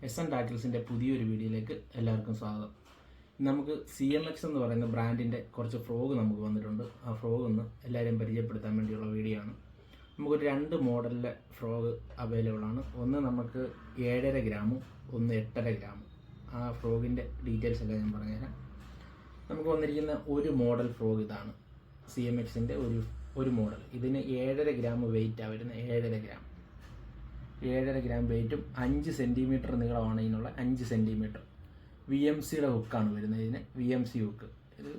S N ടാക്കിൾസിൻ്റെ പുതിയൊരു വീഡിയോയിലേക്ക് എല്ലാവർക്കും സ്വാഗതം. നമുക്ക് CMX എന്ന് പറയുന്ന ബ്രാൻഡിൻ്റെ കുറച്ച് ഫ്രോഗ് നമുക്ക് വന്നിട്ടുണ്ട്. ആ ഫ്രോഗ് ഒന്ന് എല്ലാവരെയും പരിചയപ്പെടുത്താൻ വേണ്ടിയുള്ള വീഡിയോ ആണ്. നമുക്കൊരു 2 മോഡലിലെ ഫ്രോഗ് അവൈലബിൾ ആണ്. ഒന്ന് നമുക്ക് 7.5 ഗ്രാമും ഒന്ന് 8.5 ഗ്രാമും. ആ ഫ്രോഗിൻ്റെ ഡീറ്റെയിൽസ് എല്ലാം ഞാൻ പറഞ്ഞുതരാം. നമുക്ക് വന്നിരിക്കുന്ന ഒരു മോഡൽ ഫ്രോഗ് ഇതാണ്. CMXൻ്റെ ഒരു മോഡൽ. ഇതിന് 7.5 ഗ്രാം വെയിറ്റാണ് വരുന്നത്. 7.5 ഗ്രാം വെയിറ്റും 5 സെൻറ്റിമീറ്റർ നീളമാണ് ഇതിനുള്ള. 5 സെൻറ്റിമീറ്റർ VMCയുടെ ഹുക്കാണ് വരുന്നത്. ഇതിന് VMC ഹുക്ക്. ഇത്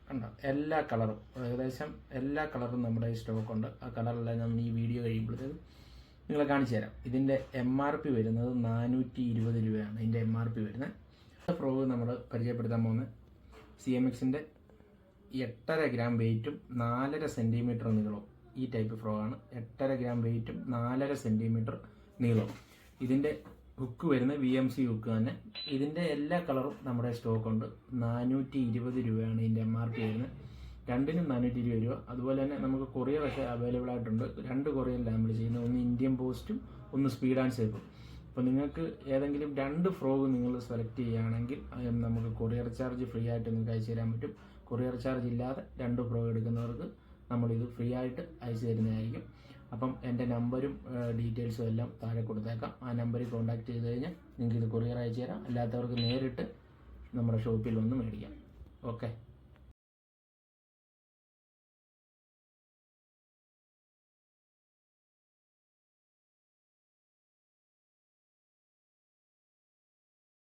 കണ്ടോ, എല്ലാ കളറും ഏകദേശം എല്ലാ കളറും നമ്മുടെ ഈ സ്റ്റോക്കുണ്ട്. ആ കളറെല്ലാം നമ്മൾ ഈ വീഡിയോ കഴിയുമ്പോഴത്തേക്ക് നിങ്ങളെ കാണിച്ചു തരാം. ഇതിൻ്റെ MRP വരുന്നത് 420 രൂപയാണ്. ഇതിൻ്റെ MRP വരുന്നത്. ഫ്രോഗ് നമ്മൾ പരിചയപ്പെടുത്താൻ പോകുന്നത് CMXൻ്റെ 8.5 ഗ്രാം വെയിറ്റും 4.5 സെൻറ്റിമീറ്റർ നീളവും. ഈ ടൈപ്പ് ഫ്രോഗാണ്. 8.5 ഗ്രാം വെയിറ്റും 4.5 സെൻറ്റിമീറ്റർ നീളവും. ഇതിൻ്റെ ഹുക്ക് വരുന്നത് VMC ഹുക്ക് തന്നെ. ഇതിൻ്റെ എല്ലാ കളറും നമ്മുടെ സ്റ്റോക്കുണ്ട്. 420 രൂപയാണ് ഇതിൻ്റെ MRP വരുന്നത്. രണ്ടിനും 420 രൂപ. അതുപോലെ തന്നെ നമുക്ക് കൊറിയറൊക്കെ അവൈലബിൾ ആയിട്ടുണ്ട്. 2 കൊറിയറിലാണ് നമ്മൾ ചെയ്യുന്നത്. ഒന്ന് ഇന്ത്യൻ പോസ്റ്റും ഒന്ന് സ്പീഡ് ആൻഡ് സേഫും. അപ്പോൾ നിങ്ങൾക്ക് ഏതെങ്കിലും 2 ഫ്രോഗ് നിങ്ങൾ സെലക്ട് ചെയ്യുകയാണെങ്കിൽ നമുക്ക് കൊറിയർ ചാർജ് ഫ്രീ ആയിട്ട് നിങ്ങൾക്ക് അയച്ചു തരാൻ പറ്റും. കൊറിയർ ചാർജ് ഇല്ലാതെ 2 ഫ്രോഗ് എടുക്കുന്നവർക്ക് നമ്മളിത് ഫ്രീ ആയിട്ട് അയച്ചു തരുന്നതായിരിക്കും. അപ്പം എൻ്റെ നമ്പരും ഡീറ്റെയിൽസും എല്ലാം താഴെ കൊടുത്തേക്കാം. ആ നമ്പറിൽ കോൺടാക്ട് ചെയ്ത് കഴിഞ്ഞാൽ നിങ്ങൾക്ക് ഇത് കൊറിയർ അയച്ചു തരാം. അല്ലാത്തവർക്ക് നേരിട്ട് നമ്മുടെ ഷോപ്പിൽ വന്ന് മേടിക്കാം. ഓക്കെ.